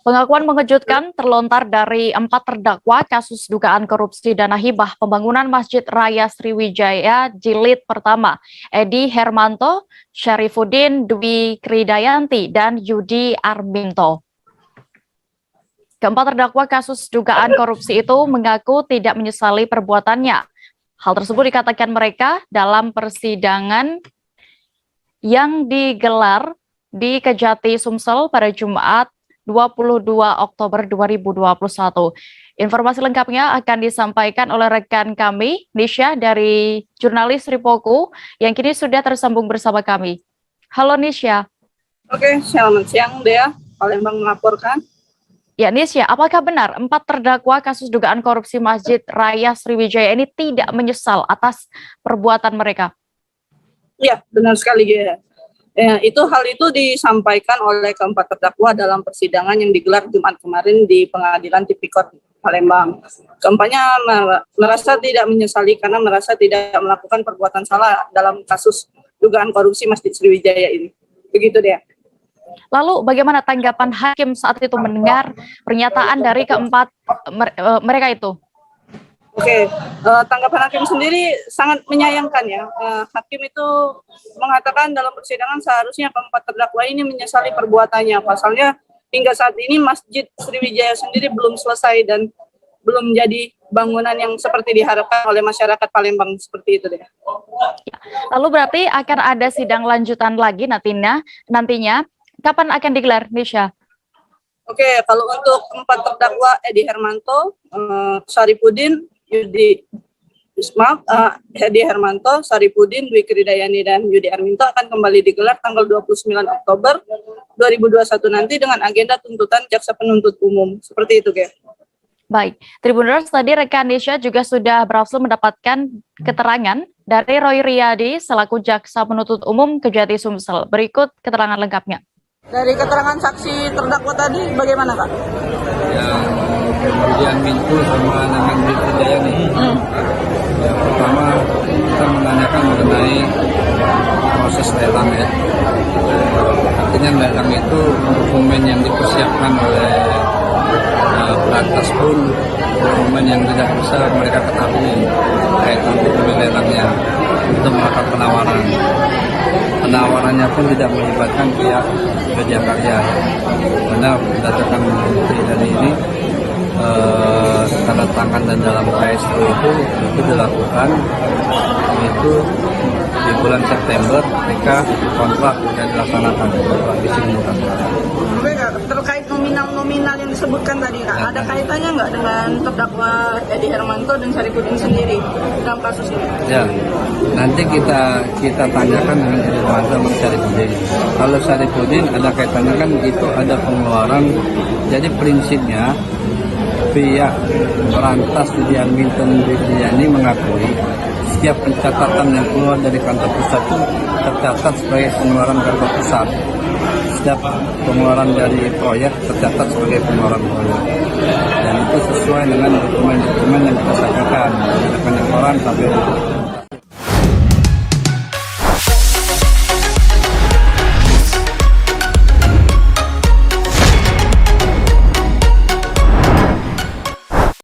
Pengakuan mengejutkan terlontar dari 4 terdakwa kasus dugaan korupsi dana hibah pembangunan Masjid Raya Sriwijaya Jilid Pertama, Edi Hermanto, Syarifuddin Dwi Kridayanti, dan Yudi Arminto. Keempat terdakwa kasus dugaan korupsi itu mengaku tidak menyesali perbuatannya. Hal tersebut dikatakan mereka dalam persidangan yang digelar di Kejati, Sumsel pada Jumat 22 Oktober 2021. Informasi lengkapnya akan disampaikan oleh rekan kami, Nisha dari Jurnalis Ripoku, yang kini sudah tersambung bersama kami. Halo Nisha. Oke, selamat siang Dea, Palembang melaporkan. Ya Nisha, apakah benar 4 terdakwa kasus dugaan korupsi Masjid Raya Sriwijaya ini tidak menyesal atas perbuatan mereka? Iya, benar sekali ya. Hal itu disampaikan oleh keempat terdakwa dalam persidangan yang digelar Jumat kemarin di Pengadilan Tipikor Palembang. Keempatnya merasa tidak menyesali karena merasa tidak melakukan perbuatan salah dalam kasus dugaan korupsi Masjid Sriwijaya ini. Begitu dia. Lalu bagaimana tanggapan hakim saat itu mendengar pernyataan dari keempat mereka itu? Oke, tanggapan hakim sendiri sangat menyayangkan ya. Hakim itu mengatakan dalam persidangan seharusnya keempat terdakwa ini menyesali perbuatannya. Pasalnya hingga saat ini Masjid Sriwijaya sendiri belum selesai dan belum menjadi bangunan yang seperti diharapkan oleh masyarakat Palembang, seperti itu deh. Lalu berarti akan ada sidang lanjutan lagi nantinya. Kapan akan digelar, Nisha? Oke, kalau untuk 4 terdakwa Edi Hermanto, Syarifuddin, Edi Hermanto, Syarifuddin, Dwi Kridayanti, dan Yudi Arminto akan kembali digelar tanggal 29 Oktober 2021 nanti dengan agenda tuntutan jaksa penuntut umum. Seperti itu, Ge. Baik, Tribuners, tadi rekan Nisha juga sudah berhasil mendapatkan keterangan dari Roy Riyadi selaku jaksa penuntut umum Kejati, Sumsel. Berikut keterangan lengkapnya. Dari keterangan saksi terdakwa tadi, bagaimana, Kak? Ya, kemudian Mintu sama dengan Dwi Kridayanti. Ya, pertama kita menanyakan mengenai proses lelang ya. Artinya lelang itu dokumen yang dipersiapkan oleh perantas pun dokumen yang tidak bisa mereka ketahui kaitan dokumen lelangnya untuk melakukan penawaran. Penawarannya pun tidak melibatkan pihak Kerja Karya, karena berdasarkan bukti dari ini tanda tangan dan dalam KSO itu dilakukan itu di bulan September ketika kontrak sudah dilaksanakan, kontrak disimulkan. Terkait nominal yang disebutkan tadi, Kak, ada kaitannya nggak dengan terdakwa Edi Hermanto dan Syarifuddin sendiri dalam kasus ini? Ya, nanti kita tanyakan dengan Edi Hermanto dan Syarifuddin. Kalau Syarifuddin ada kaitannya kan itu ada pengeluaran, jadi prinsipnya pihak perantas Yudi Arminto dan Dwi Kridayanti mengakui setiap pencatatan yang keluar dari kantor pusat itu tercatat sebagai pengeluaran kantor pusat. Setiap pengeluaran dari proyek tercatat sebagai pengeluaran proyek. Dan itu sesuai dengan dokumen-dokumen yang kita sampaikan, dari pengeluaran sampai